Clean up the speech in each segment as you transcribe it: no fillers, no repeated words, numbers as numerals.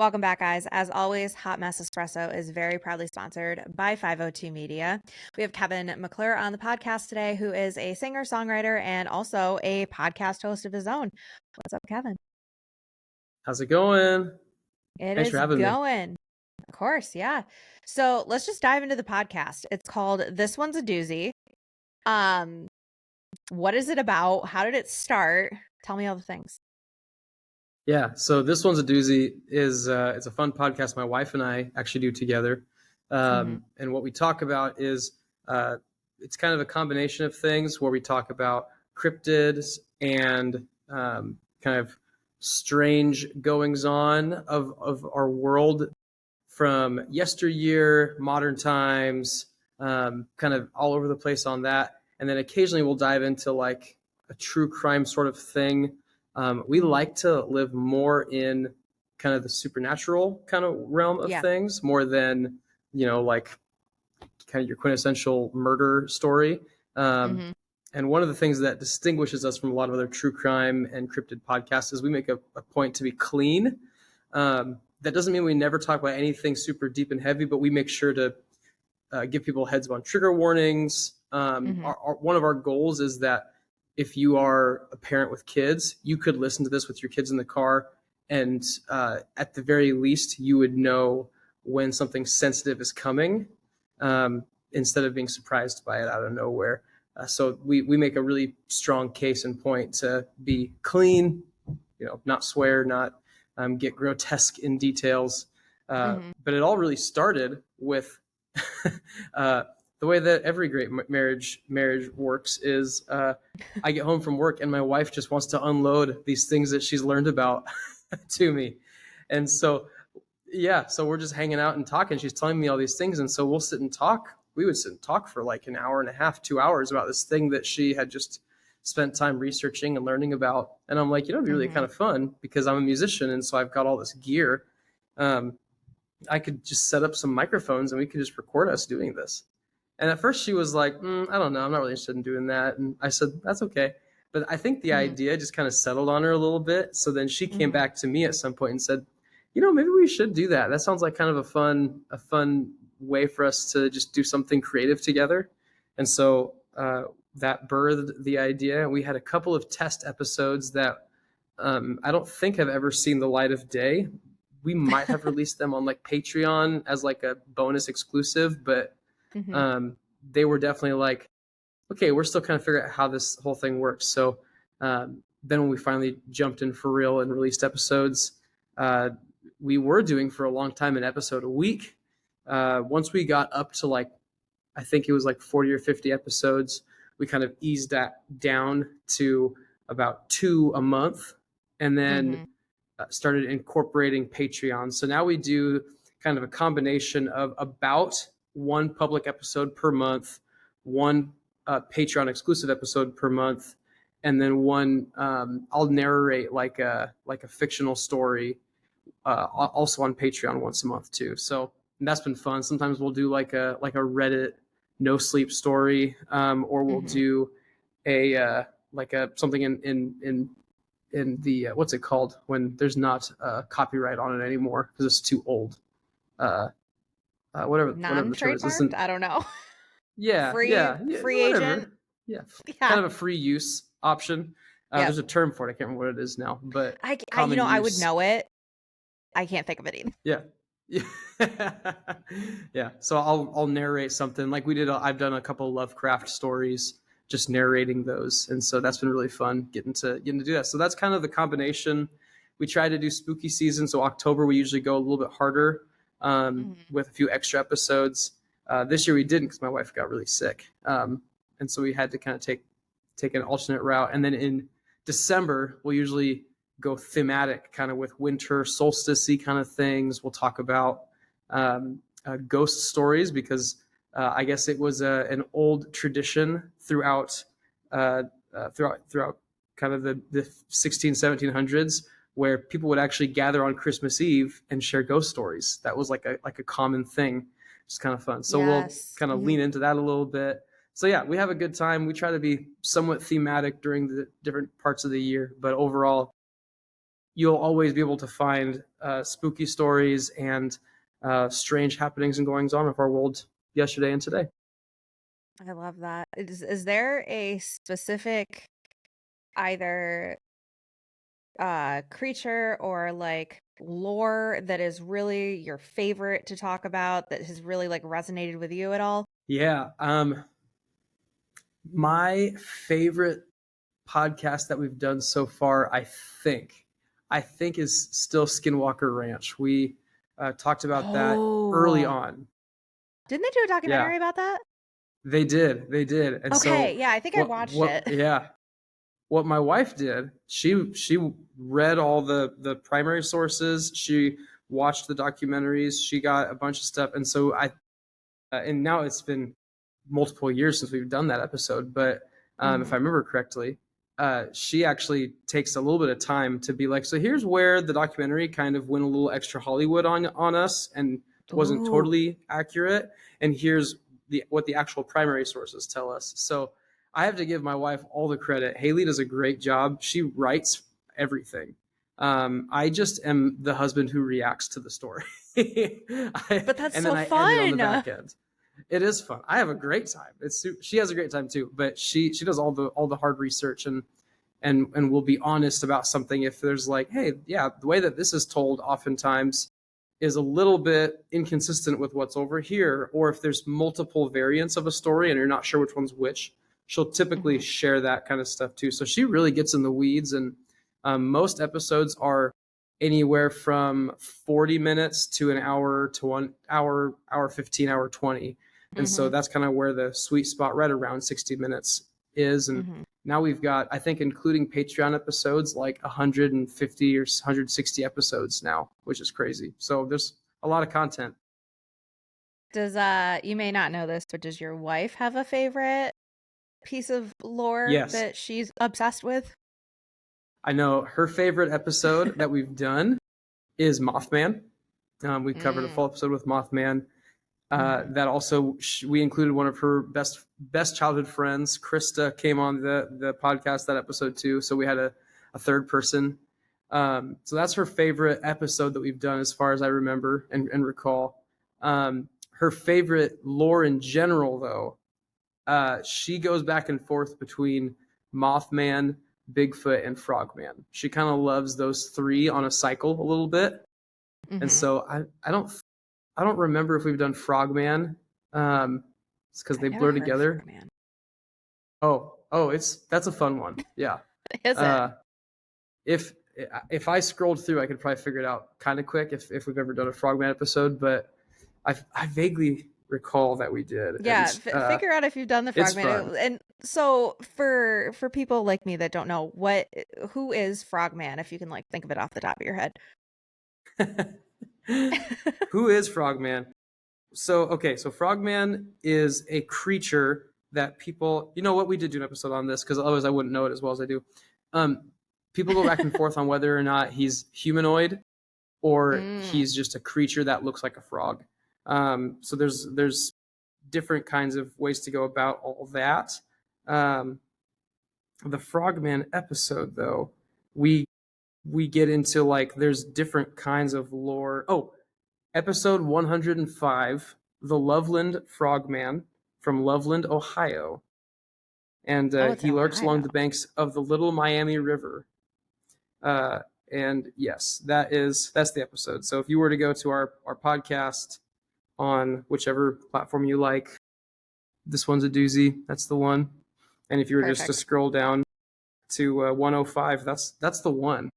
Welcome back, guys. As always, Hot Mess Espresso is very proudly sponsored by 502 Media. We have Kevin McClure on the podcast today, who is a singer, songwriter, and also a podcast host of his own. What's up, Kevin? How's it going? It Thanks for is having me. going. Of course, yeah. So let's just dive into the podcast. It's called This One's a Doozy. Um, what is it about? How did it start? Tell me all the things. Yeah, so this one's a doozy. It's a fun podcast my wife and I actually do together, Mm-hmm. and what we talk about is it's kind of a combination of things where we talk about cryptids and kind of strange goings on of our world from yesteryear, modern times, kind of all over the place on that. And then occasionally we'll dive into like a true crime sort of thing. We Mm-hmm. like to live more in kind of the supernatural kind of realm of Yeah. things more than, like kind of your quintessential murder story. Um, Mm-hmm. and one of the things that distinguishes us from a lot of other true crime and cryptid podcasts is we make a point to be clean. That doesn't mean we never talk about anything super deep and heavy, but we make sure to give people heads up on trigger warnings. Mm-hmm. One of our goals is that if you are a parent with kids, you could listen to this with your kids in the car, and at the very least, you would know when something sensitive is coming, instead of being surprised by it out of nowhere. So we make a really strong case and point to be clean, not swear, not get grotesque in details. Mm-hmm. But it all really started with the way that every great marriage works is I get home from work and my wife just wants to unload these things that she's learned about to me. And so, yeah, so we're just hanging out and talking. She's telling me all these things. And so we'll sit and talk. We would sit and talk for like an hour and a half, 2 hours about this thing that she had just spent time researching and learning about. And I'm like, it'd be really Mm-hmm. kind of fun because I'm a musician. And so I've got all this gear. Um, I could just set up some microphones and we could just record us doing this. And at first she was like, I don't know, I'm not really interested in doing that. And I said, that's okay. But I think the Mm-hmm. idea just kind of settled on her a little bit. So then she came Mm-hmm. back to me at some point and said, maybe we should do that. That sounds like kind of a fun way for us to just do something creative together. And so that birthed the idea. We had a couple of test episodes that I don't think have ever seen the light of day. We might have released them on like Patreon as like a bonus exclusive, but Mm-hmm. um, they were definitely like, okay, we're still kind of figuring out how this whole thing works. So then when we finally jumped in for real and released episodes, uh, we were doing for a long time an episode a week. Once we got up to like, I think it was like 40 or 50 episodes, we kind of eased that down to about two a month. And then Mm-hmm. started incorporating Patreon. So now we do kind of a combination of about one public episode per month, one Patreon exclusive episode per month, and then one I'll narrate like a fictional story also on Patreon once a month too. So that's been fun. Sometimes we'll do like a Reddit no sleep story, or we'll Mm-hmm. do a like a something in the what's it called when there's not copyright on it anymore because it's too old. Uh, whatever the term is. Non-trademarked? Listen, I don't know. yeah, Free yeah, yeah, free agent? whatever. Yeah, Yeah. kind of a free use option. Yep. There's a term for it. I can't remember what it is now, but You common know, I would use. know it. I can't think of it either. Yeah. Yeah. Yeah. So I'll narrate something like we did. I've done a couple of Lovecraft stories, just narrating those, and so that's been really fun getting to do that. So that's kind of the combination. We try to do spooky season, so October we usually go a little bit harder Mm-hmm. with a few extra episodes. This year we didn't because my wife got really sick, and so we had to kind of take an alternate route. And then in December we'll usually go thematic, kind of with winter solstice kind of things. We'll talk about ghost stories because I guess it was an old tradition throughout kind of the 16, 1700s where people would actually gather on Christmas Eve and share ghost stories. That was like a common thing. It's kind of fun. So we'll Yes. kind of Mm-hmm. lean into that a little bit. So yeah, we have a good time. We try to be somewhat thematic during the different parts of the year, but overall, you'll always be able to find spooky stories and strange happenings and goings on of our world yesterday and today. I love that. Is there a specific either creature or like lore that is really your favorite to talk about that has really like resonated with you at all? Yeah. My favorite podcast that we've done so far, I think is still Skinwalker Ranch. We talked about that early Oh, on. didn't they do a Yeah, documentary about that? they did. And Okay, so yeah, I think I watched it. yeah, what my wife did, she read all the primary sources, she watched the documentaries, she got a bunch of stuff, and so I and now it's been multiple years since we've done that episode, but if I Hmm. remember correctly, she actually takes a little bit of time to be like, so here's where the documentary kind of went a little extra Hollywood on us and wasn't Ooh. totally accurate, and here's what the actual primary sources tell us. So I have to give my wife all the credit. Haley does a great job. She writes everything. I just am the husband who reacts to the story. But that's And then so I edit on the fun. back end. It is fun. I have a great time. She has a great time too, but she does all the hard research and will be honest about something if there's like, hey, yeah, the way that this is told oftentimes is a little bit inconsistent with what's over here, or if there's multiple variants of a story and you're not sure which one's which, she'll typically Hmm. share that kind of stuff too. So she really gets in the weeds, and most episodes are anywhere from 40 minutes to an hour to 1 hour, hour 15, hour 20. And so Hmm. that's kind of where the sweet spot right around 60 minutes is. And Hmm. now we've got, I think, including Patreon episodes, like 150 or 160 episodes now, which is crazy. So there's a lot of content. Does you may not know this, but does your wife have a favorite piece of lore Yes, that she's obsessed with? I know her favorite episode that we've done is Mothman. We covered a Mm. full episode with Mothman. Hmm. That also we included one of her best childhood friends. Krista came on the podcast that episode too. So we had a third person. So that's her favorite episode that we've done, as far as I remember and recall. Her favorite lore in general, though, she goes back and forth between Mothman, Bigfoot, and Frogman. She kind of loves those three on a cycle a little bit, and Hmm. so I don't remember if we've done Frogman. It's because they I've never blur heard of together. Frogman. Oh, that's a fun one. Yeah. Is it? Uh, if if I scrolled through, I could probably figure it out kind of quick if we've ever done a Frogman episode, but I vaguely recall that we did, Yeah, and figure out if you've done the it's Frogman. fun. And so for people like me that don't know, who is Frogman, if you can like think of it off the top of your head. Who is Frogman? So okay, so Frogman is a creature that people, you know what, we did do an episode on this because otherwise I wouldn't know it as well as I do. Um, People go back and forth on whether or not he's humanoid or Mm. he's just a creature that looks like a frog. So there's different kinds of ways to go about all that. Um, the Frogman episode, though, we we get into like there's different kinds of lore. Oh, episode 105, the Loveland Frogman from Loveland, Ohio, and Oh, it's in he lurks along Ohio. the banks of the Little Miami River. Uh, and yes, that's the episode. So if you were to go to our podcast on whichever platform you like, this one's a doozy. That's the one. And if you were just to Perfect. scroll down to 105, that's the one.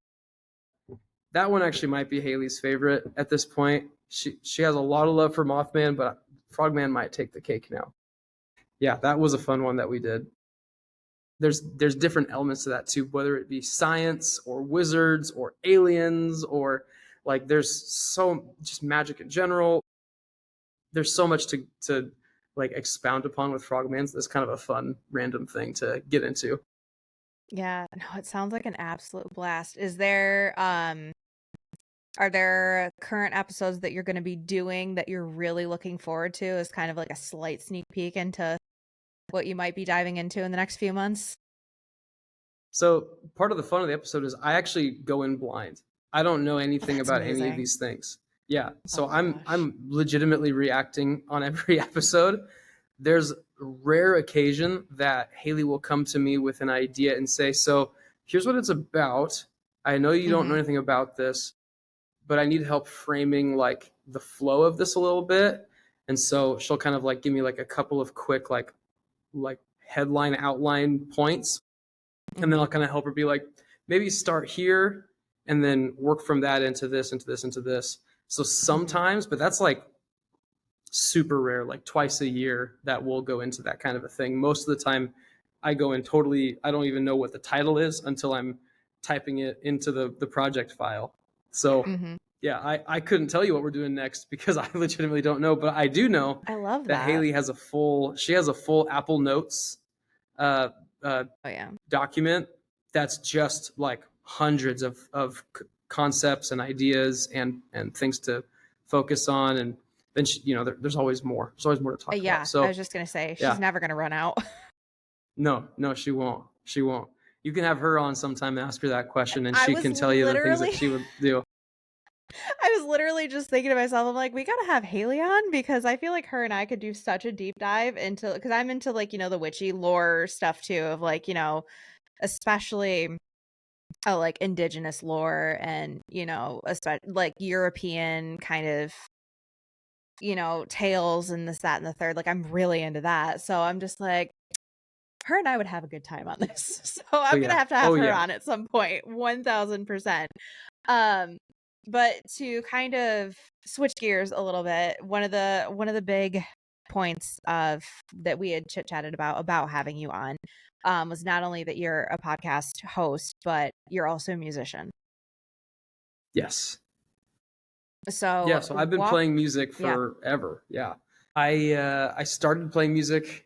That one actually might be Haley's favorite at this point. She has a lot of love for Mothman, but Frogman might take the cake now. Yeah, that was a fun one that we did. There's different elements to that too, whether it be science or wizards or aliens or like there's so just magic in general. There's so much to like expound upon with Frogman. So that's kind of a fun random thing to get into. Yeah, no, it sounds like an absolute blast. Is there are there current episodes that you're going to be doing that you're really looking forward to as kind of like a slight sneak peek into what you might be diving into in the next few months? So part of the fun of the episode is I actually go in blind. I don't know Oh, anything that's about any of amazing. these things. Yeah. Oh So my gosh. I'm legitimately reacting on every episode. There's a rare occasion that Haley will come to me with an idea and say, "So here's what it's about. I know you don't know Hmm. anything about this, but I need help framing like the flow of this a little bit." And so she'll kind of like give me like a couple of quick like headline outline points, and then Hmm. I'll kind of help her be like, maybe start here and then work from that into this, into this, into this. So Hmm. sometimes, but that's like super rare, like twice a year that we'll go into that kind of a thing. Most of the time, I go in totally, I don't even know what the title is until I'm typing it into the project file. So Hmm. yeah, I couldn't tell you what we're doing next because I legitimately don't know, but I do know I love that that. Haley has she has a full Apple Notes uh, uh, Oh yeah. document that's just like hundreds of concepts and ideas and things to focus on. And then there's always more. There's always more to talk about. Yeah, I So was just gonna say she's yeah, never gonna run out. no, she won't. You can have her on sometime and ask her that question, and I she was can tell you the things that literally she would do. I was literally just thinking to myself, I'm like, we gotta have Haley on because I feel like her and I could do such a deep dive into because I'm into like, the witchy lore stuff too, of like, especially like indigenous lore and, like European kind of, tales and this, that, and the third. Like I'm really into that. So I'm just like, her and I would have a good time on this. So Oh I'm gonna yeah, have to oh have her yeah, on at some point, 1000%. Um, but to kind of switch gears a little bit, one of the big points of that we had chit chatted about having you on was not only that you're a podcast host, but you're also a musician. yes, yeah. So So I've been walk, playing music yeah. forever. Yeah, I started playing music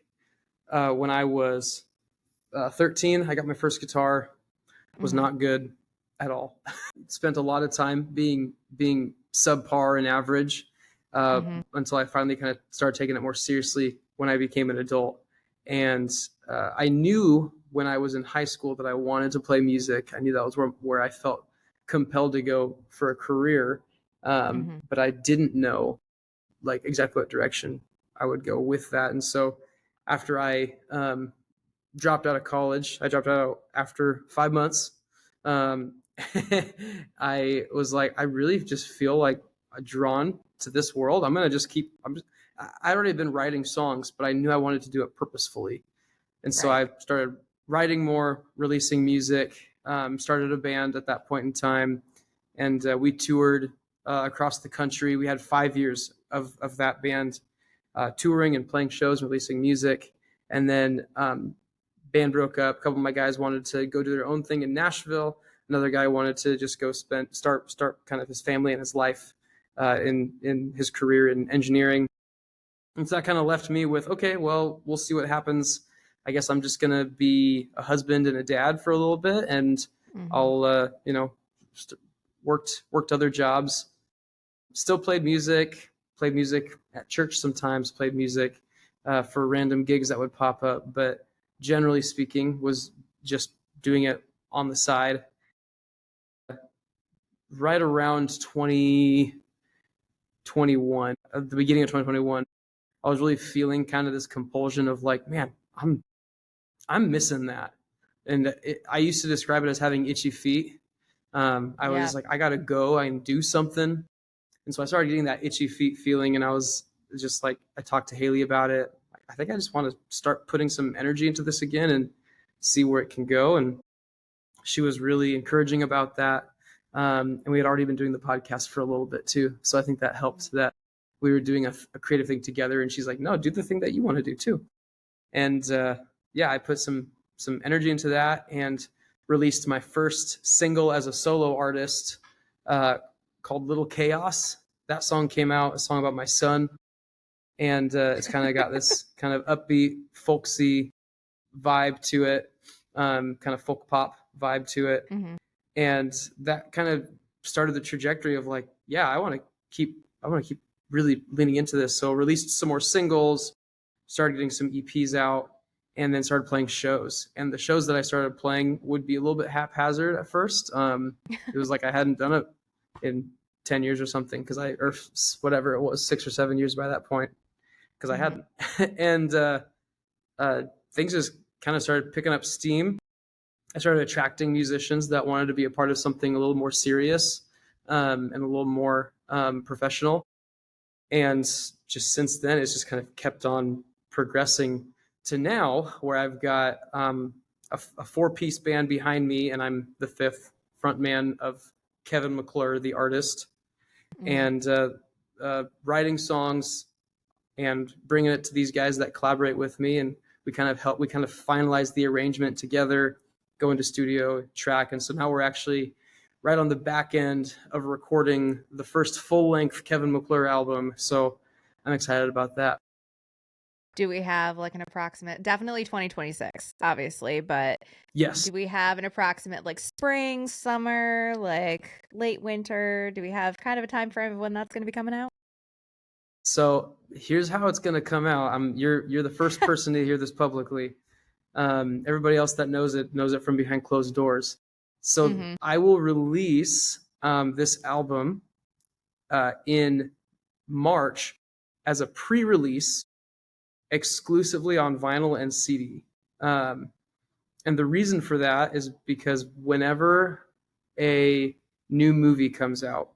when I was 13. I got my first guitar. Was Hmm. not good at all. Spent a lot of time being subpar and average Hmm. until I finally kind of started taking it more seriously when I became an adult. And I knew when I was in high school that I wanted to play music. I knew that was where I felt compelled to go for a career, Hmm. but I didn't know like exactly what direction I would go with that. And so after I dropped out of college. I dropped out after 5 months. Um, I was like, I really just feel like drawn to this world. I'm gonna just keep. I already been writing songs, but I knew I wanted to do it purposefully, and so Right. I started writing more, releasing music. Started a band at that point in time, and we toured across the country. We had 5 years of that band touring and playing shows and releasing music. And then band broke up. A couple of my guys wanted to go do their own thing in Nashville. Another guy wanted to just go start kind of his family and his life in his career in engineering. And so that kind of left me with, okay, well, we'll see what happens. I guess I'm just gonna be a husband and a dad for a little bit, and Hmm. I'll worked other jobs, still played music at church sometimes, played music for random gigs that would pop up, but generally speaking, was just doing it on the side. Right around 2021, at the beginning of 2021, I was really feeling kind of this compulsion of like, man, I'm missing that. And I used to describe it as having itchy feet. I was Yeah. just like, I gotta go and do something. And so I started getting that itchy feet feeling, and I was just like, I talked to Haley about it. I think I just want to start putting some energy into this again and see where it can go. And she was really encouraging about that. And we had already been doing the podcast for a little bit too. So I think that helped that we were doing a creative thing together. And she's like, no, do the thing that you want to do too. And yeah, I put some energy into that and released my first single as a solo artist uh, called Little Chaos. That song came out, a song about my son, and it's kind of got this kind of upbeat, folksy vibe to it, kind of folk pop vibe to it, Hmm. and that kind of started the trajectory of like, yeah, I want to keep really leaning into this. So released some more singles, started getting some EPs out, and then started playing shows. And the shows that I started playing would be a little bit haphazard at first. It was like I hadn't done it in 10 years or something, or whatever it was, 6 or 7 years by that point, because I hadn't. And things just kind of started picking up steam. I started attracting musicians that wanted to be a part of something a little more serious, and a little more professional. And just since then, it's just kind of kept on progressing to now, where I've got a 4-piece band behind me, and I'm the 5th frontman of Kevin McClure, the artist, and writing songs and bringing it to these guys that collaborate with me, and we kind of finalize the arrangement together, go into studio, track, and so now we're actually right on the back end of recording the first full-length Kevin McClure album. So I'm excited about that. Do we have like an approximate, definitely 2026, obviously, but yes, do we have an approximate like spring, summer, like late winter? Do we have kind of a time frame of when that's going to be coming out? So here's how it's going to come out. You're the first person to hear this publicly. Everybody else that knows it from behind closed doors. So I will release this album in March as a pre-release, exclusively on vinyl and CD. And the reason for that is because whenever a new movie comes out,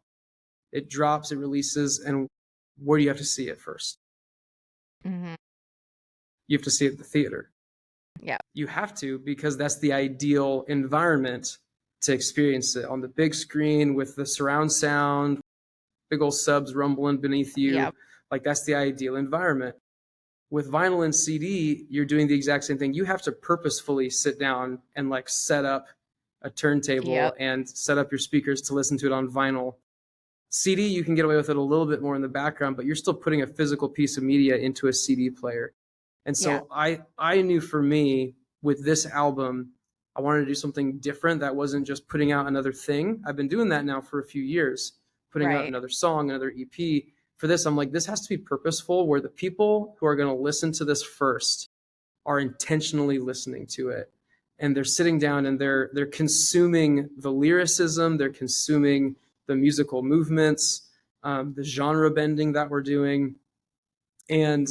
it drops, it releases, and where do you have to see it first? You have to see it at the theater. Yeah. You have to, because that's the ideal environment to experience it, on the big screen with the surround sound, big old subs rumbling beneath you. Yep. Like, that's the ideal environment. With vinyl and CD, you're doing the exact same thing. You have to purposefully sit down and like set up a turntable and set up your speakers to listen to it on vinyl. CD, you can get away with it a little bit more in the background, but you're still putting a physical piece of media into a CD player. And so I knew, for me, with this album, I wanted to do something different that wasn't just putting out another thing. I've been doing that now for a few years, putting out another song, another EP. For this, I'm like, this has to be purposeful, where the people who are going to listen to this first are intentionally listening to it. And they're sitting down and they're consuming the lyricism, they're consuming the musical movements, the genre bending that we're doing. And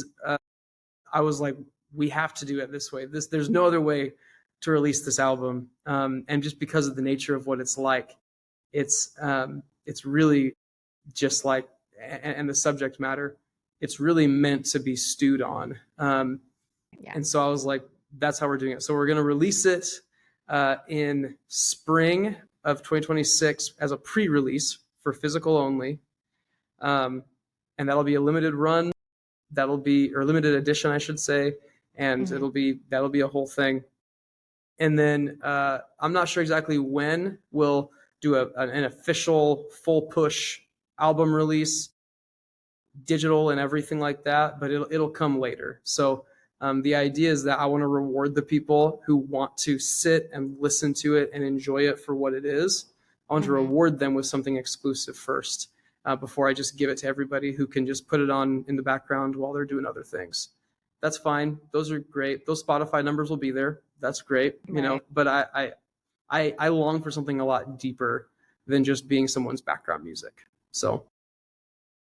I was like, we have to do it this way. There's no other way to release this album. And just because of the nature of what it's like, it's really just like, and the subject matter, it's really meant to be stewed on. And so I was like, that's how we're doing it. So we're going to release it in spring of 2026 as a pre-release for physical only. And that'll be a limited run. Or limited edition, I should say. And that'll be a whole thing. And then I'm not sure exactly when we'll do an official full push album release, digital and everything like that, but it'll come later. So the idea is that I want to reward the people who want to sit and listen to it and enjoy it for what it is. I want to reward them with something exclusive first, before I just give it to everybody who can just put it on in the background while they're doing other things. That's fine. Those are great. Those Spotify numbers will be there. That's great, you know. But I long for something a lot deeper than just being someone's background music. So.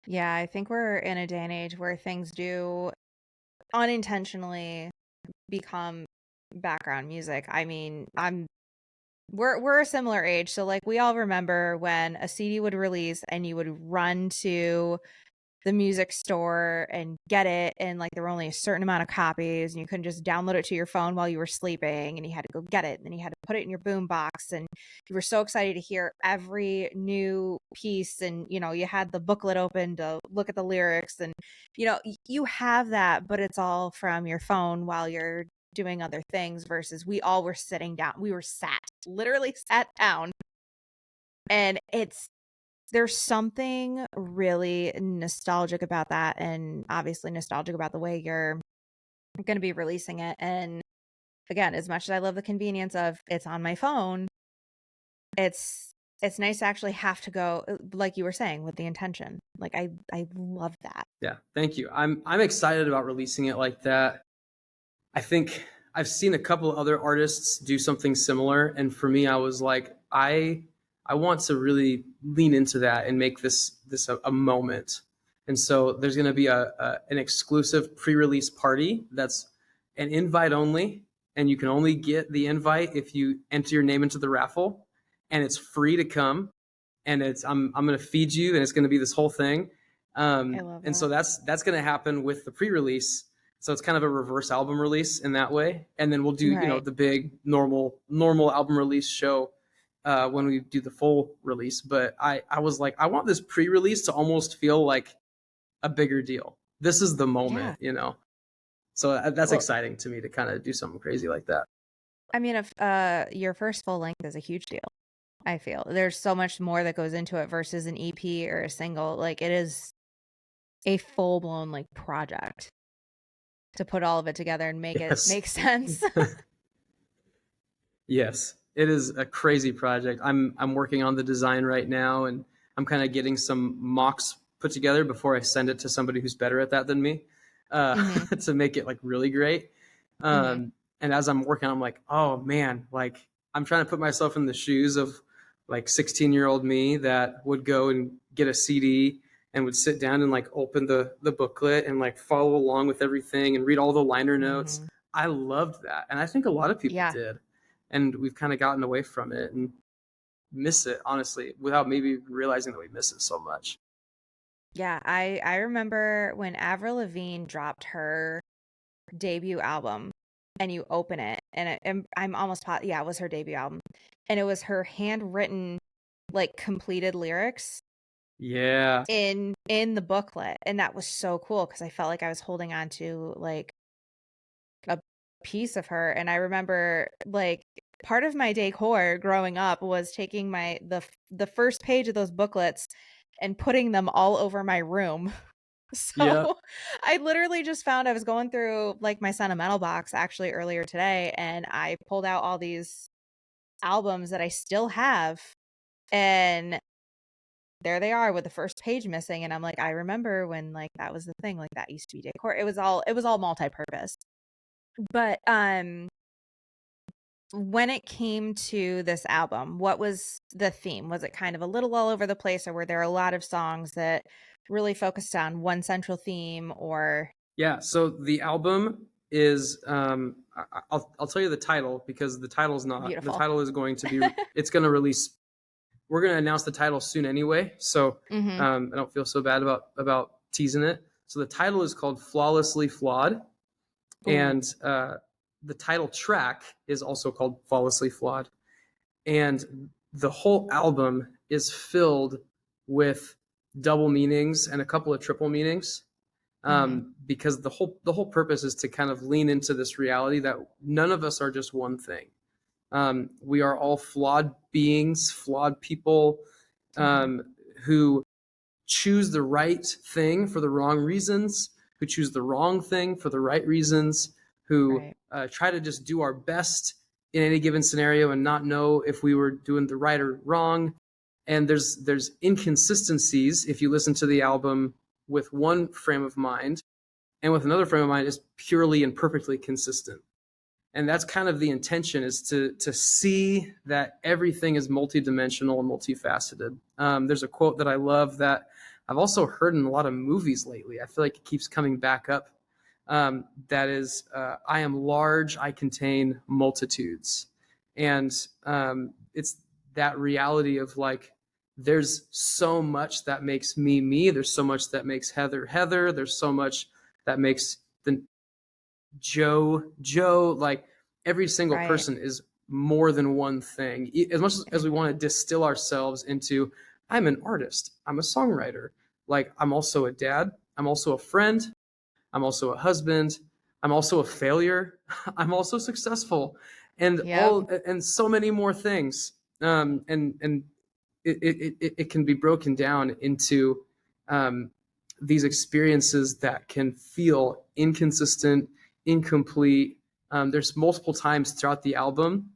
Yeah, I think we're in a day and age where things do unintentionally become background music. I mean, we're a similar age, so like we all remember when a CD would release and you would run to the music store and get it, and like there were only a certain amount of copies and you couldn't just download it to your phone while you were sleeping, and you had to go get it, and then you had to put it in your boombox, and you were so excited to hear every new piece, and you know, you had the booklet open to look at the lyrics, and you know, you have that, but it's all from your phone while you're doing other things, versus we all were sitting down, we were literally sat down, and there's something really nostalgic about that, and obviously nostalgic about the way you're going to be releasing it. And again, as much as I love the convenience of it's on my phone, it's nice to actually have to go, like you were saying, with the intention. Like I love that. Yeah, thank you. I'm excited about releasing it like that. I think I've seen a couple other artists do something similar, and for me, I was like, I want to really lean into that and make this a moment. And so there's going to be an exclusive pre-release party that's an invite only, and you can only get the invite if you enter your name into the raffle, and it's free to come. And I'm going to feed you, and it's going to be this whole thing. I love And so that. that's going to happen with the pre-release. So it's kind of a reverse album release in that way. And then we'll do, Right. the big normal album release show when we do the full release. But I was like, I want this pre-release to almost feel like a bigger deal. This is the Yeah. moment. So that's Well, exciting to me to kind of do something crazy like that. I mean, if your first full length is a huge deal, I feel there's so much more that goes into it versus an EP or a single. Like it is a full blown like project to put all of it together and make it Yes. make sense. Yes, it is a crazy project. I'm working on the design right now, and I'm kind of getting some mocks put together before I send it to somebody who's better at that than me, hmm to make it like really great. hmm And as I'm working, I'm like, oh man, like I'm trying to put myself in the shoes of like 16-year-old me that would go and get a CD and would sit down and like open the booklet and like follow along with everything and read all the liner notes. hmm I loved that, and I think a lot of people Yeah. did, and we've kind of gotten away from it and miss it, honestly, without maybe realizing that we miss it so much. Yeah. I remember when Avril Lavigne dropped her debut album and you open it and I'm almost yeah, it was her debut album. And it was her handwritten like completed lyrics Yeah. in the booklet. And that was so cool because I felt like I was holding on to like a piece of her. And I remember like part of my decor growing up was taking the first page of those booklets and putting them all over my room. Yeah. So I literally just found I was going through like my sentimental box actually earlier today and I pulled out all these albums that I still have and there they are with the first page missing and I'm like I remember when like that was the thing like that used to be decor. It was all multi-purpose. But when it came to this album, what was the theme? Was it kind of a little all over the place, or were there a lot of songs that really focused on one central theme or Yeah. So the album is I'll tell you the title because the beautiful? title is going to be it's going to release. We're going to announce the title soon anyway, so Mhm. I don't feel so bad about teasing it. So the title is called Flawlessly Flawed, Ooh. and the title track is also called Flawlessly Flawed, and the whole album is filled with double meanings and a couple of triple meanings, Mhm. because the whole purpose is to kind of lean into this reality that none of us are just one thing. We are all flawed beings, flawed people, Mhm. um, who choose the right thing for the wrong reasons, who choose the wrong thing for the right reasons, who Right. try to just do our best in any given scenario and not know if we were doing the right or wrong. And there's inconsistencies if you listen to the album with one frame of mind, and with another frame of mind is purely and perfectly consistent. And that's kind of the intention, is to see that everything is multidimensional and multifaceted. There's a quote that I love that I've also heard in a lot of movies lately. I feel like it keeps coming back up. That is, I am large, I contain multitudes. And it's that reality of like, there's so much that makes me me. There's so much that makes Heather Heather. There's so much that makes the Joe. Like every single Right. person is more than one thing. As much as we want to distill ourselves into, I'm an artist, I'm a songwriter, like I'm also a dad, I'm also a friend, I'm also a husband, I'm also a failure, I'm also successful, and Yep. all and so many more things. And it can be broken down into these experiences that can feel inconsistent, incomplete. There's multiple times throughout the album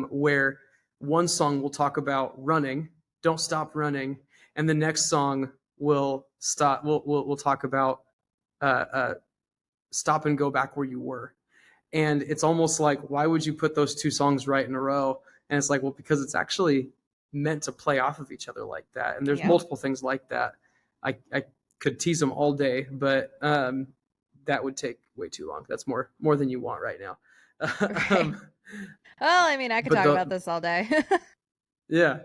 where one song will talk about running, don't stop running, and the next song will stop. We'll talk about uh, uh, stop and go back where you were. And it's almost like, why would you put those two songs right in a row? And it's like, well, because it's actually meant to play off of each other like that. And there's Yeah. multiple things like that. I could tease them all day, but that would take way too long. That's more than you want right now. Right. Well, I mean, I could But talk the about this all day. Yeah,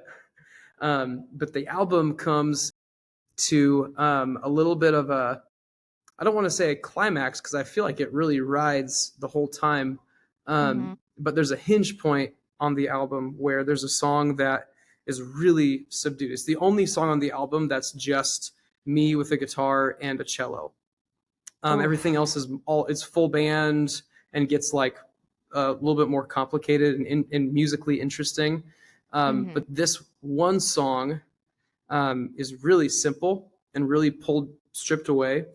but the album comes to a little bit of a, I don't want to say a climax because I feel like it really rides the whole time. Hmm. But there's a hinge point on the album where there's a song that is really subdued. It's the only song on the album that's just me with a guitar and a cello. Everything Oof. else is all, it's full band and gets like a little bit more complicated and musically interesting. Hmm. But this one song is really simple and really pulled, stripped away,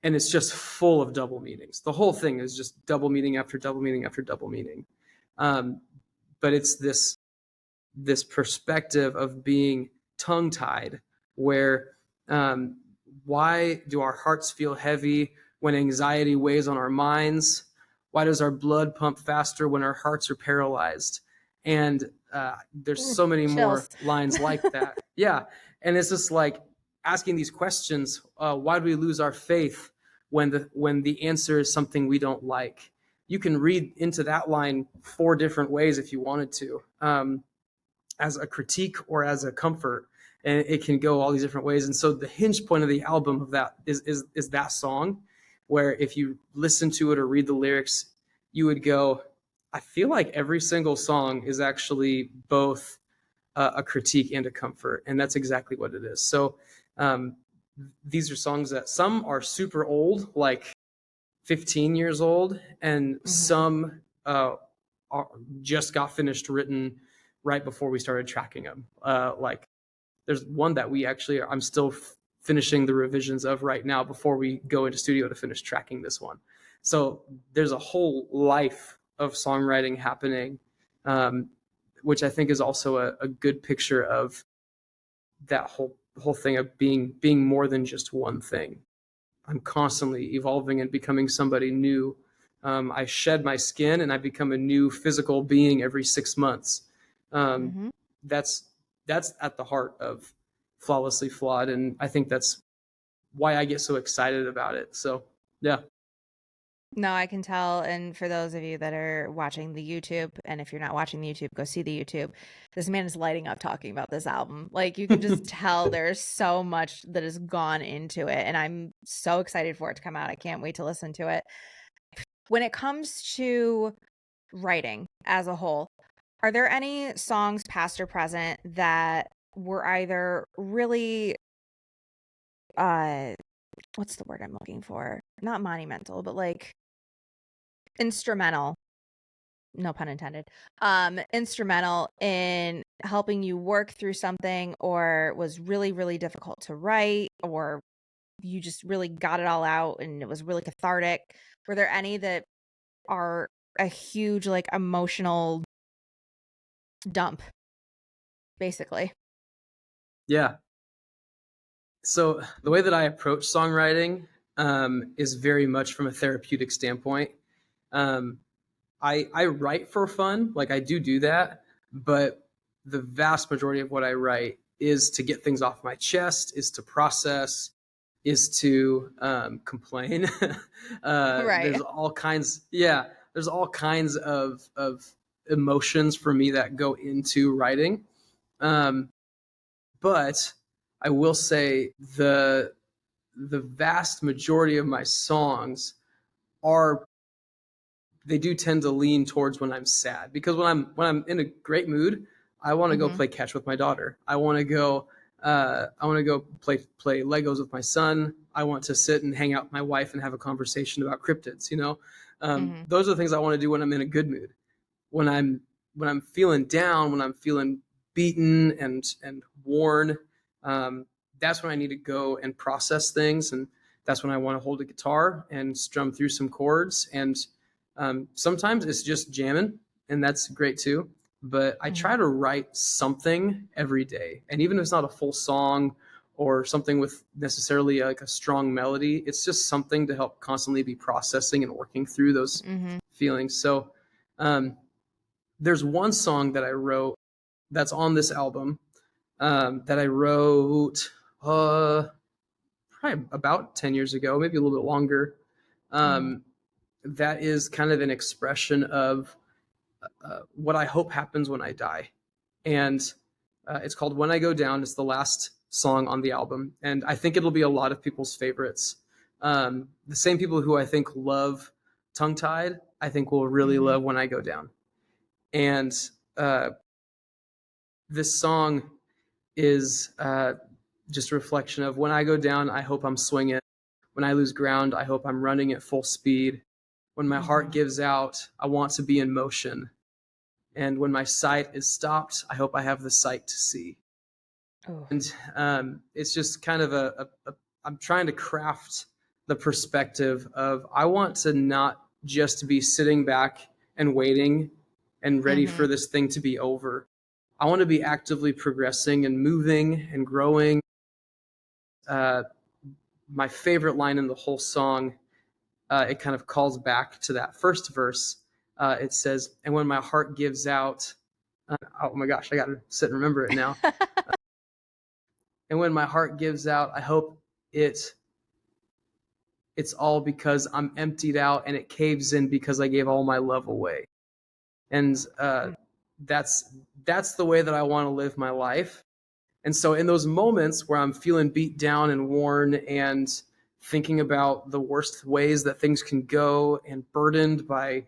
and it's just full of double meanings. The whole thing is just double meaning after double meaning after double meaning. Um, but it's this perspective of being tongue tied, where um, why do our hearts feel heavy when anxiety weighs on our minds? Why does our blood pump faster when our hearts are paralyzed? And there's so many Chills. more lines like that. Yeah. And it's just like asking these questions. Why do we lose our faith when the answer is something we don't like? You can read into that line four different ways if you wanted to. As a critique or as a comfort, and it can go all these different ways. And so the hinge point of the album of that is that song, where if you listen to it or read the lyrics, you would go, I feel like every single song is actually both a critique and a comfort, and that's exactly what it is. So um, these are songs that some are super old, like 15 years old, and Hmm. some are, just got finished written right before we started tracking them. Like there's one that I'm still finishing the revisions of right now before we go into studio to finish tracking this one. So there's a whole life of songwriting happening, um, which I think is also a good picture of that whole thing of being more than just one thing. I'm constantly evolving and becoming somebody new. I shed my skin and I become a new physical being every 6 months. Um, Hmm. that's that's at the heart of Flawlessly Flawed, and I think that's why I get so excited about it. So yeah, No, I can tell. And for those of you that are watching the YouTube, and if you're not watching the YouTube, go see the YouTube. This man is lighting up talking about this album. Like you can just tell there's so much that has gone into it. And I'm so excited for it to come out. I can't wait to listen to it. When it comes to writing as a whole, are there any songs, past or present, that were either really uh what's the word I'm looking for? Not monumental, but like instrumental, no pun intended, instrumental in helping you work through something, or was really, really difficult to write, or you just really got it all out and it was really cathartic? Were there any that are a huge, like, emotional dump, basically? yeah. So the way that I approach songwriting is very much from a therapeutic standpoint. Um, I write for fun, like I do that, but the vast majority of what I write is to get things off my chest, is to process, is to complain. Right. There's all kinds, yeah. There's all kinds of emotions for me that go into writing, um, but I will say the vast majority of my songs are, they do tend to lean towards when I'm sad, because when I'm in a great mood, I want to go Mhm. play catch with my daughter. I want to go play Legos with my son. I want to sit and hang out with my wife and have a conversation about cryptids. Mhm. Those are the things I want to do when I'm in a good mood. When I'm feeling down, when I'm feeling beaten and worn, um, that's when I need to go and process things, and that's when I want to hold a guitar and strum through some chords. And sometimes it's just jamming, and that's great too. But I try Mhm. to write something every day, and even if it's not a full song or something with necessarily like a strong melody. It's just something to help constantly be processing and working through those Mm-hmm. feelings. So there's one song that I wrote that's on this album that I wrote probably about 10 years ago, maybe a little bit longer. Mm-hmm. That is kind of an expression of what I hope happens when I die. And it's called When I Go Down. It's the last song on the album. And I think it'll be a lot of people's favorites. The same people who I think love Tongue Tied, I think will really Mm-hmm. love When I Go Down. And uh, this song is just a reflection of when I go down, I hope I'm swinging. When I lose ground, I hope I'm running at full speed. When my heart Mm-hmm. gives out, I want to be in motion. And when my sight is stopped, I hope I have the sight to see. Oh. And it's just kind of I'm trying to craft the perspective of I want to not just be sitting back and waiting and ready Mm-hmm. for this thing to be over. I want to be actively progressing and moving and growing. Uh, my favorite line in the whole song, it kind of calls back to that first verse. It says, "And when my heart gives out, oh my gosh, I got to sit and remember it now. And when my heart gives out, I hope it it's all because I'm emptied out and it caves in because I gave all my love away." And that's that's the way that I want to live my life. And so in those moments where I'm feeling beat down and worn and thinking about the worst ways that things can go and burdened by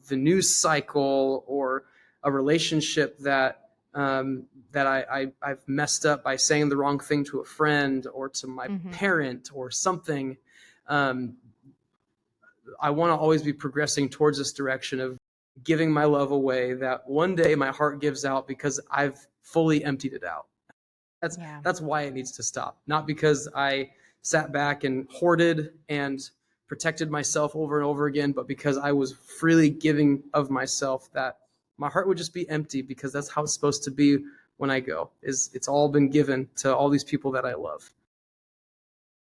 the news cycle or a relationship that I've messed up by saying the wrong thing to a friend or to my Mm-hmm. parent or something, um, I want to always be progressing towards this direction of giving my love away, that one day my heart gives out because I've fully emptied it out. That's Yeah. that's why it needs to stop. Not because I sat back and hoarded and protected myself over and over again, but because I was freely giving of myself, that my heart would just be empty, because that's how it's supposed to be when I go. Is it's all been given to all these people that I love.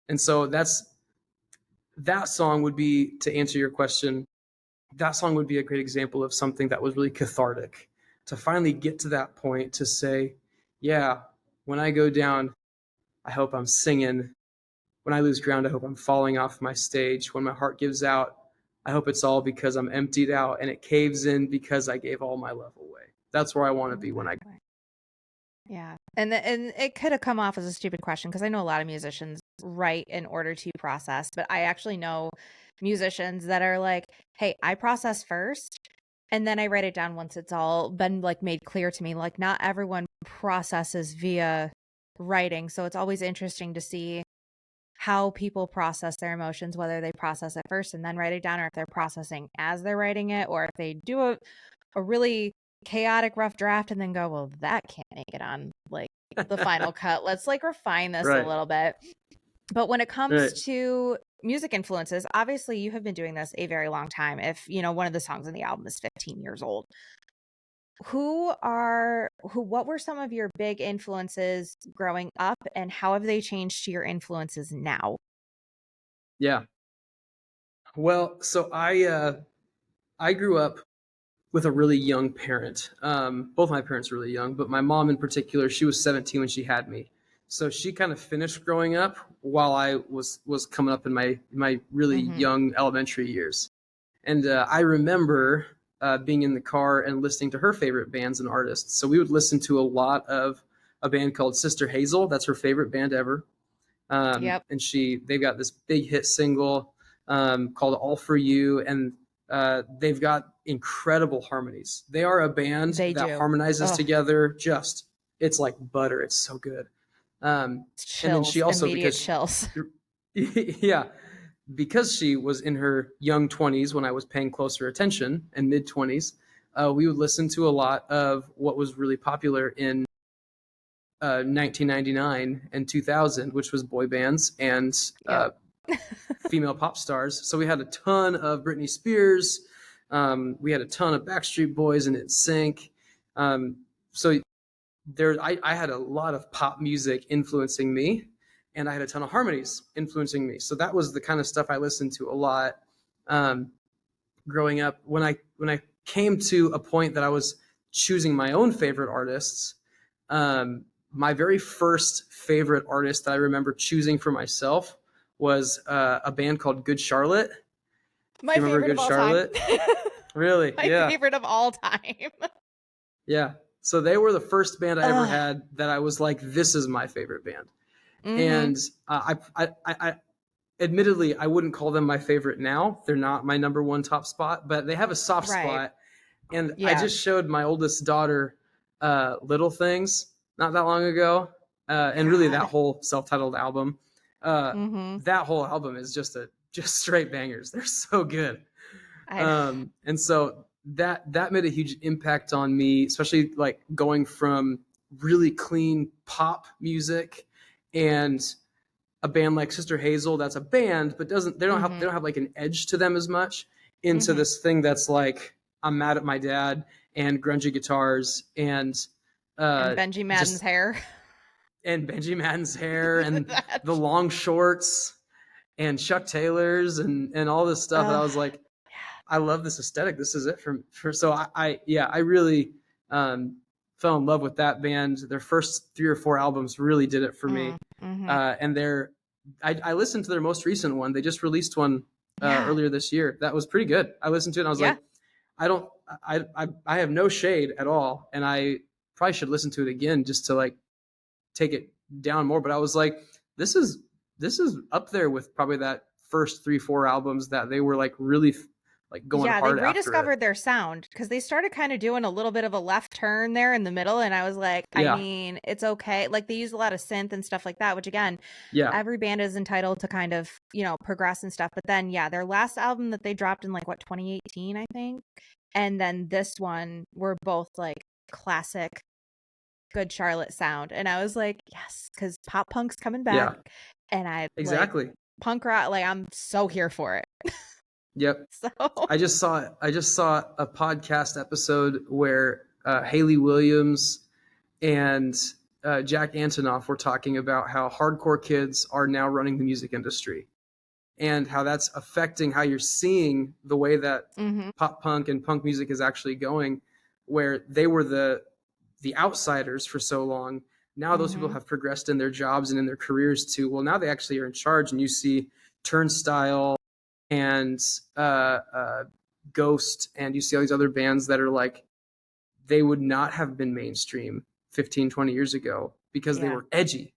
And so that song would be, to answer your question, that song would be a great example of something that was really cathartic, to finally get to that point to say, yeah, when I go down, I hope I'm singing. When I lose ground, I hope I'm falling off my stage. When my heart gives out, I hope it's all because I'm emptied out and it caves in because I gave all my love away. That's where I want to be when I. Exactly. Yeah. And it could have come off as a stupid question because I know a lot of musicians write in order to process, but I actually know musicians that are like, "Hey, I process first and then I write it down once it's all been like made clear to me." Like not everyone processes via writing, so it's always interesting to see how people process their emotions, whether they process it first and then write it down, or if they're processing as they're writing it, or if they do a really chaotic rough draft and then go, well, that can't make it on like the final cut. Let's like refine this a Right, little bit. But when it right. comes to music influences, obviously you have been doing this a very long time. If, you know, one of the songs in the album is 15 years old. What were some of your big influences growing up and how have they changed to your influences now? Yeah. Well, so I grew up with a really young parent. Both my parents were really young, but my mom in particular, she was 17 when she had me. So she kind of finished growing up while I was coming up in my really Mhm. young elementary years. And I remember being in the car and listening to her favorite bands and artists. So we would listen to a lot of a band called Sister Hazel. That's her favorite band ever. Yep, And they've got this big hit single called "All for You," and they've got incredible harmonies. They are a band they that do. harmonizes Ugh, together. Just it's like butter. It's so good. it's And then she chills, also, immediate because chills. yeah, because she was in her young 20s when I was paying closer attention, and mid 20s, we would listen to a lot of what was really popular in 1999 and 2000, which was boy bands and Yep. female pop stars. So we had a ton of Britney Spears. We had a ton of Backstreet Boys and NSYNC. So I had a lot of pop music influencing me. and I had a ton of harmonies influencing me. So that was the kind of stuff I listened to a lot growing up. When I came to a point that I was choosing my own favorite artists, my very first favorite artist that I remember choosing for myself was a band called Good Charlotte. My Do you remember favorite of Good all time. Charlotte? Really? My Yeah. favorite of all time. Yeah. So they were the first band I ever Ugh. had that I was like, this is my favorite band. Mm-hmm. And I admittedly, I wouldn't call them my favorite now. They're not my number one top spot, but they have a soft Right. spot. And I Yeah. just showed my oldest daughter Little Things not that long ago. And really that God. whole self-titled album. Mm-hmm. That whole album is just straight bangers. They're so good. I And so that made a huge impact on me, especially like going from really clean pop music and a band like Sister Hazel that's a band but they don't have like an edge to them as much, into this thing that's like I'm mad at my dad and grungy guitars and and Benji Madden's just hair. and Benji Madden's hair and That. the long shorts and Chuck Taylor's and all this stuff. And I was like, I love this aesthetic. This is it for so I really fell in love with that band. Their first 3 or 4 albums really did it for me. Mm-hmm. And I listened to their most recent one. They just released one Yeah. earlier this year. That was pretty good. I listened to it and I was Yeah. like, I have no shade at all. And I probably should listen to it again just to like take it down more. But I was like, this is up there with probably that first 3, 4 albums that they were like really like going Yeah, hard they've after it. rediscovered their sound because they started kind of doing a little bit of a left turn there in the middle. And I was like, I Yeah. mean, it's okay. Like they use a lot of synth and stuff like that, which again, Yeah. every band is entitled to kind of, progress and stuff. But then, yeah, their last album that they dropped in like 2018, I think. And then this one were both like classic Good Charlotte sound. And I was like, yes, because pop punk's coming back. Yeah. And I Exactly. like punk rock, like I'm so here for it. Yep. So I just saw a podcast episode where Haley Williams and Jack Antonoff were talking about how hardcore kids are now running the music industry and how that's affecting how you're seeing the way that pop punk and punk music is actually going, where they were the outsiders for so long. Now those people have progressed in their jobs and in their careers too. Well, now they actually are in charge, and you see Turnstile and Ghost, and you see all these other bands that are like, they would not have been mainstream 15, 20 years ago because they were edgy.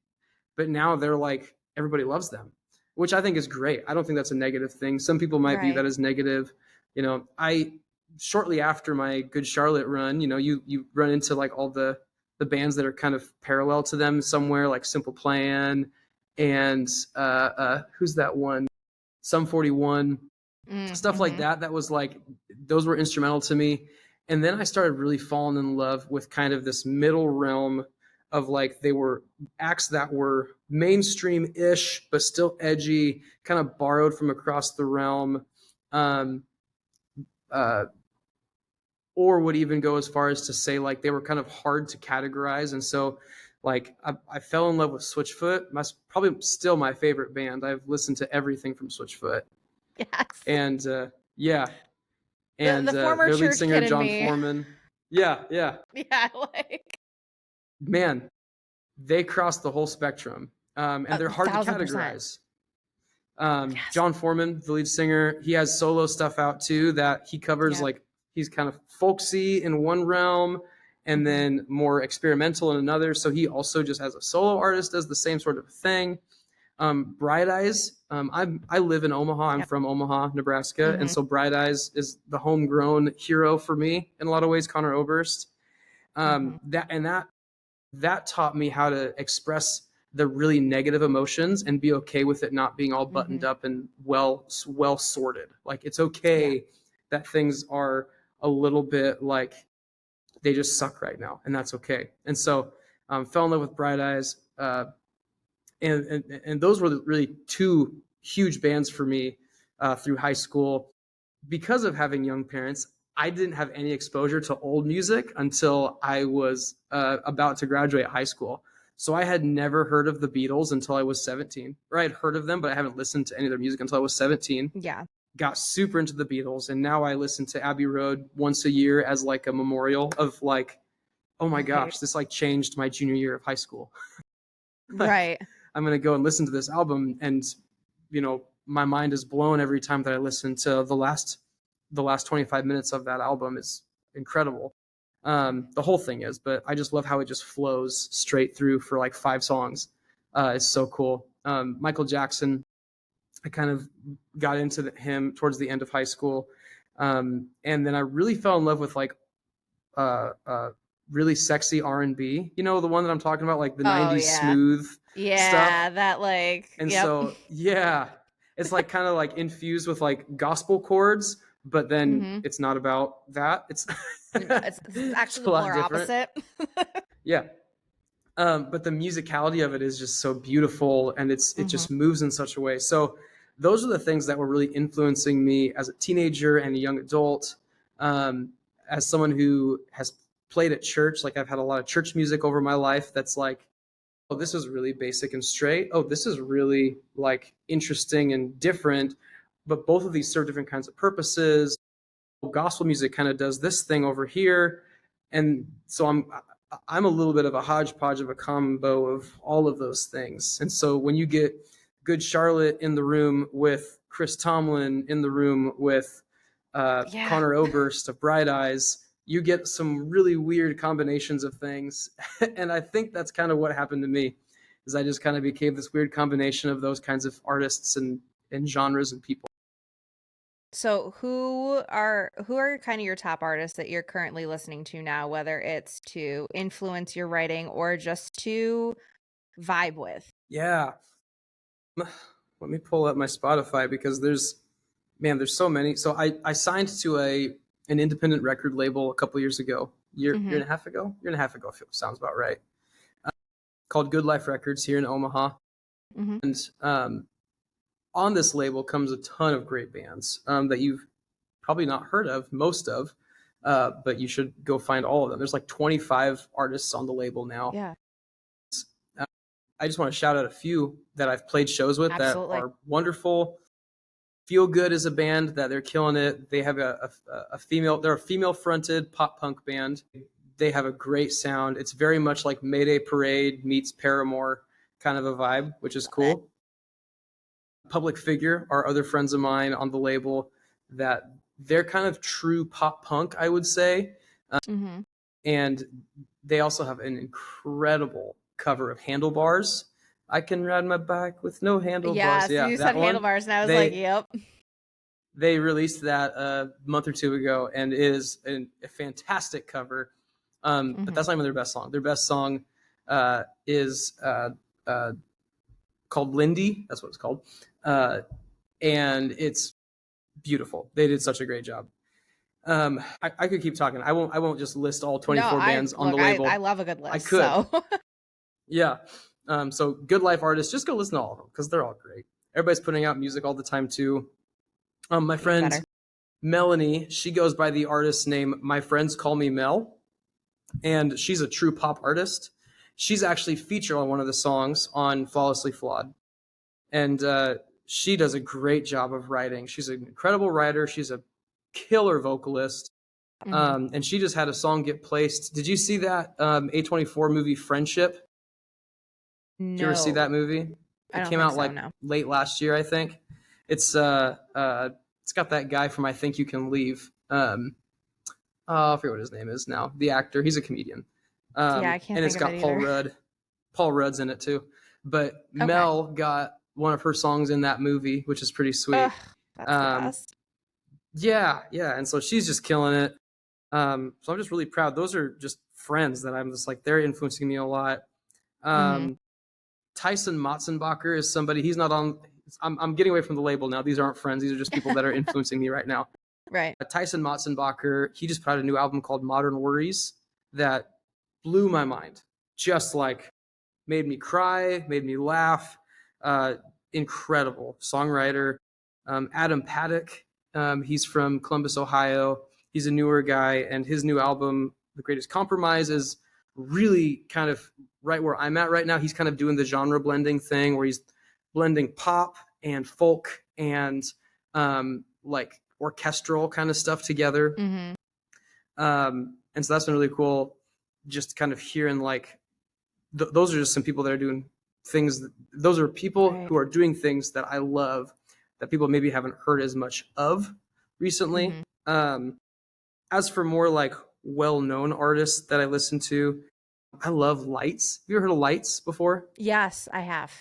But now they're like, everybody loves them, which I think is great. I don't think that's a negative thing. Some people might view that as negative. I shortly after my Good Charlotte run, you run into like all the bands that are kind of parallel to them somewhere, like Simple Plan and who's that one? Sum 41, stuff like that. That was like, those were instrumental to me. And then I started really falling in love with kind of this middle realm of like, they were acts that were mainstream-ish, but still edgy, kind of borrowed from across the realm. Or would even go as far as to say like they were kind of hard to categorize. And so like I fell in love with Switchfoot. That's probably still my favorite band. I've listened to everything from Switchfoot. yes. And yeah. And the former their lead church singer, kid in John me. Foreman. Yeah. Yeah, like Man, they cross the whole spectrum. And they're hard to 1000%. categorize. Yes. John Foreman, the lead singer, he has solo stuff out too that he covers. Like he's kind of folksy in one realm and then more experimental in another. So he also just has a solo artist does the same sort of thing. Bright Eyes. I live in Omaha. I'm from Omaha, Nebraska. And so Bright Eyes is the homegrown hero for me in a lot of ways, Connor Oberst. That taught me how to express the really negative emotions and be okay with it not being all buttoned up and well sorted. Like it's okay that things are a little bit like they just suck right now, and that's okay. And so fell in love with Bright Eyes, and those were really 2 huge bands for me through high school. Because of having young parents, I didn't have any exposure to old music until I was about to graduate high school. So I had never heard of the Beatles until I was 17. Or I had heard of them, but I haven't listened to any of their music until I was 17. Yeah. Got super into the Beatles, and now I listen to Abbey Road once a year as like a memorial of like, oh my Right. gosh, this like changed my junior year of high school. Like, Right. I'm gonna go and listen to this album, and my mind is blown every time that I listen to the last 25 minutes of that album. Is incredible. The whole thing is, but I just love how it just flows straight through for like 5 songs. It's so cool. Michael Jackson, I kind of got into him towards the end of high school, and then I really fell in love with like uh, uh, really sexy R&B. You know, the one that I'm talking about, like the Oh, 90s yeah. smooth stuff. Yeah, that like, And yep. so, yeah, it's like kind of like infused with like gospel chords, but then Mm-hmm. it's not about that. It's No, it's it's actually a the lot polar different. opposite. Yeah. But the musicality of it is just so beautiful, and it Mm-hmm. just moves in such a way. So those are the things that were really influencing me as a teenager and a young adult. Um, as someone who has played at church, like I've had a lot of church music over my life. That's like, oh, this is really basic and straight. Oh, this is really like interesting and different. But both of these serve different kinds of purposes. Gospel music kind of does this thing over here, and so I'm a little bit of a hodgepodge of a combo of all of those things. And so when you get Good Charlotte in the room with Chris Tomlin in the room with Yeah. Connor Oberst of Bright Eyes, you get some really weird combinations of things. And I think that's kind of what happened to me, is I just kind of became this weird combination of those kinds of artists and genres and people. So who are kind of your top artists that you're currently listening to now, whether it's to influence your writing or just to vibe with? Yeah. Let me pull up my Spotify because there's so many. So I signed to an independent record label a couple years ago, year Mm-hmm. and a half ago, sounds about right. Called Good Life Records here in Omaha, Mm-hmm. and on this label comes a ton of great bands that you've probably not heard of, most of, but you should go find all of them. There's like 25 artists on the label now. Yeah, Uh, I just want to shout out a few that I've played shows with that absolutely. are wonderful. Feel Good is a band that they're killing it. They have they're a female fronted pop punk band. They have a great sound. It's very much like Mayday Parade meets Paramore kind of a vibe, which is Love it. cool. Public Figure are other friends of mine on the label that they're kind of true pop punk, I would say. Mm-hmm. And they also have an incredible cover of Handlebars. I can ride my bike with no Yeah, handlebars. so Yeah, you said that one. handlebars and I was like, They yep. they released that a month or two ago, and it is a fantastic cover. But Mm-hmm. that's not even their best song. Their best song is uh, called Lindy. That's what it's called, and it's beautiful. They did such a great job. I could keep talking. I won't just list all No, 24 I bands on look, the I label. love a good I list. could. So Yeah. So Good Life artists, just go listen to all of them because they're all great. Everybody's putting out music all the time too. My even friend better. Melanie, she goes by the artist name My Friends Call Me Mel, and she's a true pop artist. She's actually featured on one of the songs on Flawlessly Flawed, and she does a great job of writing. She's an incredible writer. She's a killer vocalist, Mm-hmm. and she just had a song get placed. Did you see that A24 movie Friendship? Did you ever see No, that movie? I It don't came think out so. like No. late last year, I think. It's got that guy from I Think You Can Leave. I forget what his name is now. The actor, he's a comedian. Yeah, I can't And it's think of it got Paul either. Rudd. Paul Rudd's in it too. But Okay. Mel got one of her songs in that movie, which is pretty Ugh, sweet. that's the Um, best. yeah, yeah. And so she's just killing it. So I'm just really proud. Those are just friends that I'm just like, they're influencing me a lot. Mm-hmm. Um, Tyson Motzenbacher is somebody, he's not on, I'm getting away from the label now. These aren't friends. These are just people that are influencing me right now. Right. Tyson Motzenbacher, he just put out a new album called Modern Worries that blew my mind. Just like made me cry, made me laugh. Uh, Incredible songwriter. Adam Paddock, he's from Columbus, Ohio. He's a newer guy, and his new album, The Greatest Compromise, is really kind of right where I'm at right now. He's kind of doing the genre blending thing where he's blending pop and folk and like orchestral kind of stuff together. Mm-hmm. And so that's been really cool. Just kind of hearing like those are just some people that are doing things. Those are people Right. who are doing things that I love that people maybe haven't heard as much of recently. Mm-hmm. As for more like well-known artists that I listen to, I love Lights. Have you ever heard of Lights before? Yes, I have.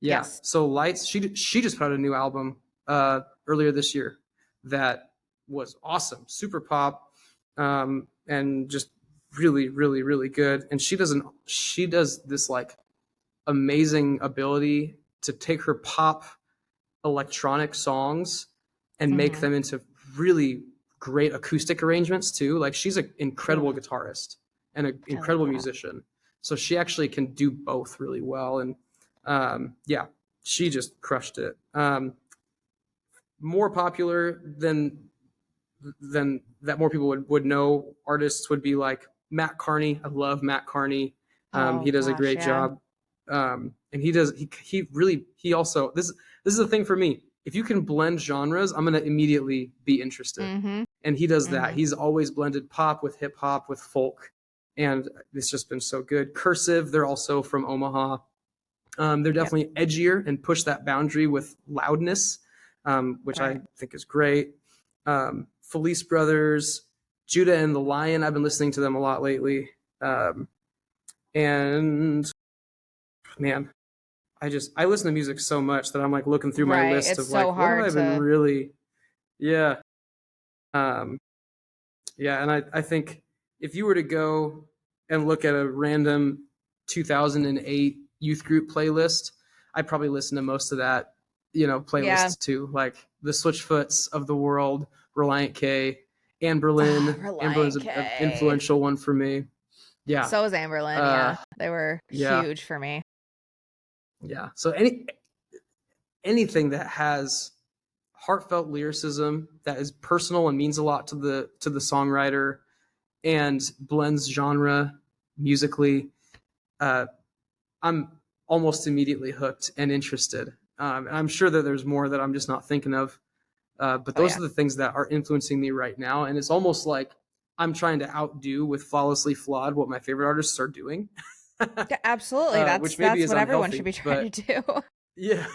Yeah. Yes. So Lights, she just put out a new album earlier this year that was awesome, super pop, and just really, really, really good. And she does this like amazing ability to take her pop electronic songs and make Mm-hmm. them into really great acoustic arrangements too. Like she's an Ooh, incredible guitarist and an I love incredible that. musician. So she actually can do both really well. And yeah, she just crushed it. More popular than that, more people would know artists would be like Matt Carney. I love Matt Carney. Oh He does a gosh, great yeah. job. And he really he also this is the thing for me. If you can blend genres, I'm gonna immediately be interested. Mm-hmm. And he does that. Mm-hmm. He's always blended pop with hip hop with folk, and it's just been so good. Cursive, they're also from Omaha. They're Yep. definitely edgier and push that boundary with loudness, which Right. I think is great. Felice Brothers, Judah and the Lion. I've been listening to them a lot lately. And man, I listen to music so much that I'm like looking through my Right. list It's of so like what have hard I been to. really yeah. Um, yeah, and I think if you were to go and look at a random 2008 youth group playlist, I'd probably listen to most of that, Yeah. playlists too, like the Switchfoots of the world, Reliant K, Anne Oh, Berlin. Anne Berlin's Reliant an K. influential one for me. Yeah. So is Amberlin. Uh, Yeah, they were yeah. huge for me. Yeah. So anything that has heartfelt lyricism that is personal and means a lot to the songwriter and blends genre musically, uh, I'm almost immediately hooked and interested. And I'm sure that there's more that I'm just not thinking of. But Oh those yeah. are the things that are influencing me right now. And it's almost like I'm trying to outdo with Flawlessly Flawed what my favorite artists are doing, Yeah, absolutely. That's which maybe that's is what everyone should unhealthy. be trying But to do. yeah.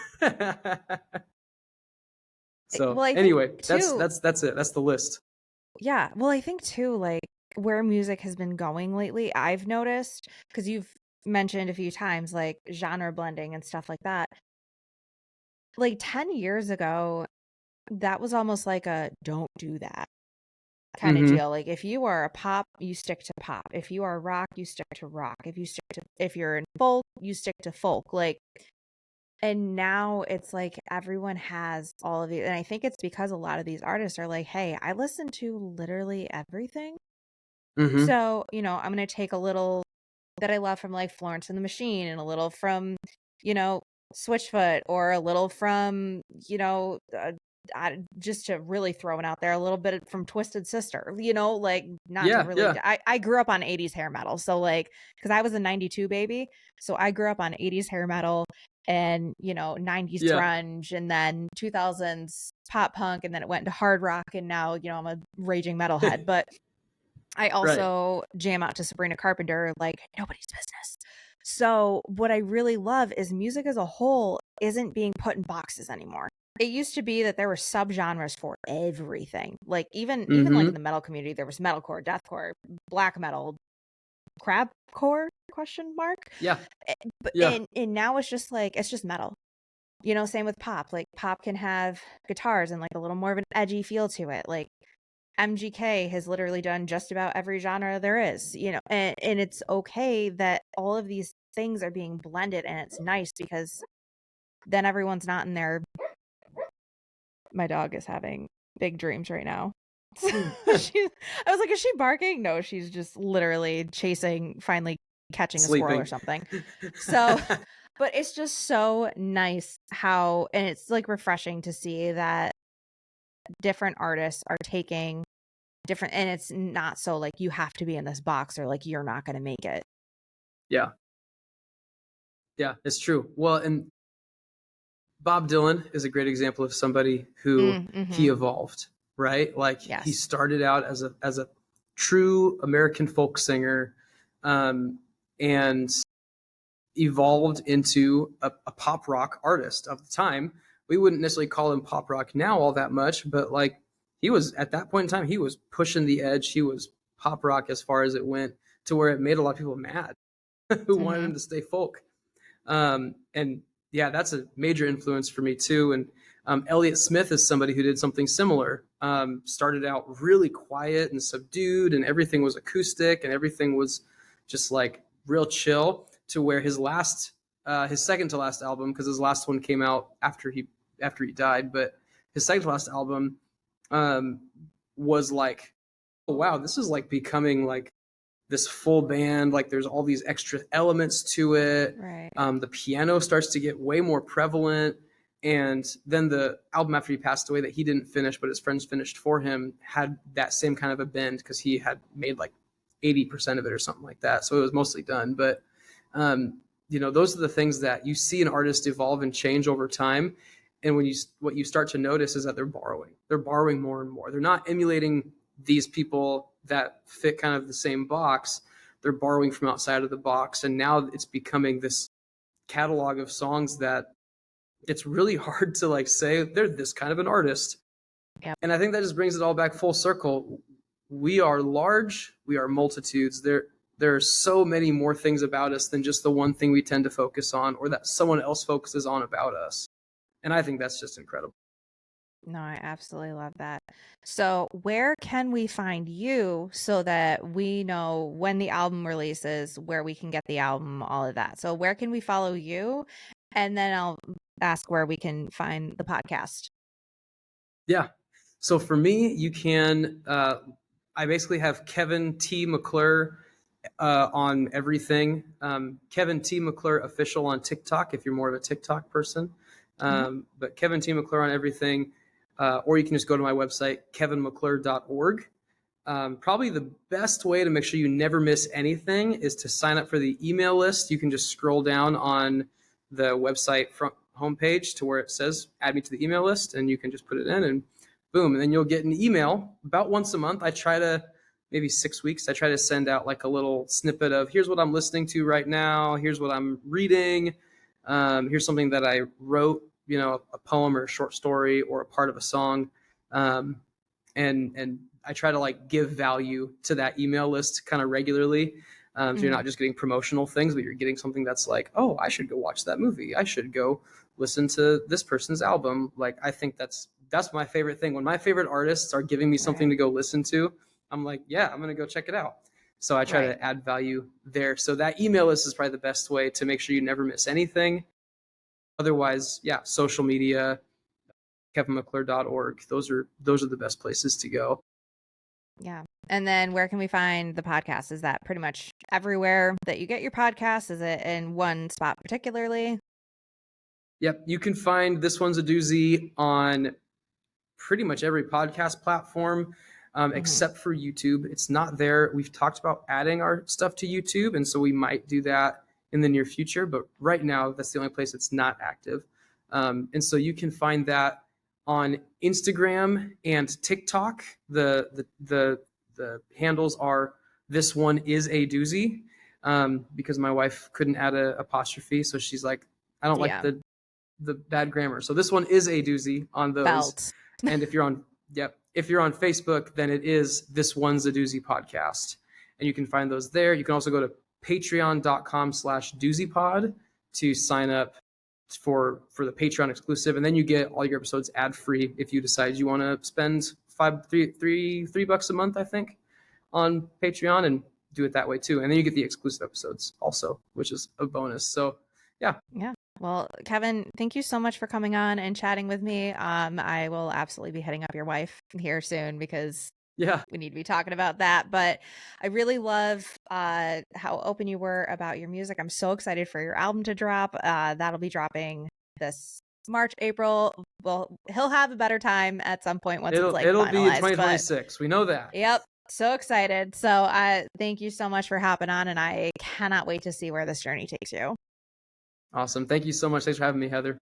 Well, So I think anyway, too. that's it. That's the list. Yeah. Well, I think too, like where music has been going lately, I've noticed because you've mentioned a few times like genre blending and stuff like that. Like 10 years ago, that was almost like a don't do that kind of Mm-hmm. deal. Like if you are a pop, you stick to pop. If you are rock, you stick to rock. If you're in folk, you stick to folk. Like and now it's like everyone has all of these and I think it's because a lot of these artists are like, "Hey, I listen to literally everything." Mm-hmm. So, I'm going to take a little that I love from like Florence and the Machine and a little from, you know, Switchfoot or a little from, just to really throw it out there, a little bit from Twisted Sister, like not to Yeah, really, yeah. I grew up on 80s hair metal. So like, cause I was a 92 baby. So I grew up on 80s hair metal and, 90s Yeah. grunge and then 2000s pop punk. And then it went into hard rock. And now, I'm a raging metalhead, but I Right. also jam out to Sabrina Carpenter like nobody's business. So, what I really love is music as a whole isn't being put in boxes anymore. It used to be that there were subgenres for everything. Like even like in Mm-hmm. the metal community, there was metalcore, deathcore, black metal, crabcore question mark. Yeah. But Yeah. and now it's just like it's just metal. Same with pop. Like pop can have guitars and like a little more of an edgy feel to it. Like MGK has literally done just about every genre there is, and it's okay that all of these things are being blended and it's nice because then everyone's not in their my dog is having big dreams right now. I was like, is she barking? No, she's just literally finally catching a squirrel or Sleeping. something. So, but it's just so nice how, and it's like refreshing to see that different artists are taking different, and it's not so like you have to be in this box or like you're not going to make it. Yeah. Yeah, it's true. Well, and Bob Dylan is a great example of somebody who he Mm-hmm. evolved, right? Like he Yes. started out as a true American folk singer, um, and evolved into a pop rock artist of the time. We wouldn't necessarily call him pop rock now all that much, but like he was at that point in time, he was pushing the edge. He was pop rock as far as it went, to where it made a lot of people mad who wanted Mm-hmm. him to stay folk. And yeah, that's a major influence for me too. And Elliott Smith is somebody who did something similar. Started out really quiet and subdued, and everything was acoustic, and everything was just like real chill. To where his second to last album, because his last one came out after he died, but his second to last album um, was like, oh wow, this is like becoming like this full band. Like there's all these extra elements to it. Right. The piano starts to get way more prevalent. And then the album after he passed away that he didn't finish, but his friends finished for him, had that same kind of a bend because he had made like 80% of it or something like that. So it was mostly done. But, those are the things that you see an artist evolve and change over time. And what you start to notice is that they're borrowing more and more. They're not emulating these people that fit kind of the same box. They're borrowing from outside of the box, and now it's becoming this catalog of songs that it's really hard to like say they're this kind of an artist. Yep. And I think that just brings it all back full circle. We are large, we are multitudes. There are so many more things about us than just the one thing we tend to focus on or that someone else focuses on about us. And I think that's just incredible. No, I absolutely love that. So, where can we find you so that we know when the album releases, where we can get the album, all of that? So, where can we follow you? And then I'll ask where we can find the podcast. Yeah. So for me, you can, I basically have Kevin T. McClure on everything. Kevin T. McClure official on TikTok if you're more of a TikTok person. Mhm. But Kevin T. McClure on everything. Or you can just go to my website, kevinmcclure.org. Probably the best way to make sure you never miss anything is to sign up for the email list. You can just scroll down on the website front homepage to where it says add me to the email list, and you can just put it in and boom, and then you'll get an email about once a month. I try to, maybe 6 weeks, I try to send out like a little snippet of here's what I'm listening to right now, here's what I'm reading, here's something that I wrote, a poem or a short story or a part of a song. And I try to like give value to that email list kind of regularly. So you're not just getting promotional things, but you're getting something that's like, oh, I should go watch that movie. I should go listen to this person's album. Like, I think that's my favorite thing. When my favorite artists are giving me something Right. to go listen to, I'm like, yeah, I'm going to go check it out. So I try Right. to add value there. So that email list is probably the best way to make sure you never miss anything. Otherwise, yeah, social media, kevinmcclure.org. Those are the best places to go. Yeah. And then where can we find the podcast? Is that pretty much everywhere that you get your podcast? Is it in one spot particularly? Yep, you can find This One's a Doozy on pretty much every podcast platform, except for YouTube. It's not there. We've talked about adding our stuff to YouTube, and so we might do that in the near future. But right now, that's the only place it's not active. And so you can find that on Instagram and TikTok. The handles are This One Is a Doozy, because my wife couldn't add a apostrophe, so she's like, I don't like Yeah. the bad grammar. So this one is a doozy on those. Felt. And if you're on Facebook, then it is This One's a Doozy podcast. And you can find those there. You can also go to patreon.com/doozypod to sign up for the Patreon exclusive. And then you get all your episodes ad free if you decide you want to spend $3 a month, I think, on Patreon, and do it that way too. And then you get the exclusive episodes also, which is a bonus. So yeah. Yeah. Well, Kevin, thank you so much for coming on and chatting with me. I will absolutely be hitting up your wife here soon because Yeah. we need to be talking about that. But I really love how open you were about your music. I'm so excited for your album to drop. That'll be dropping this March, April. Well, he'll have a better time at some point once it's like It'll be in finalized. But 2026. We know that. yep, so excited. So thank you so much for hopping on, and I cannot wait to see where this journey takes you. Awesome. Thank you so much. Thanks for having me, Heather.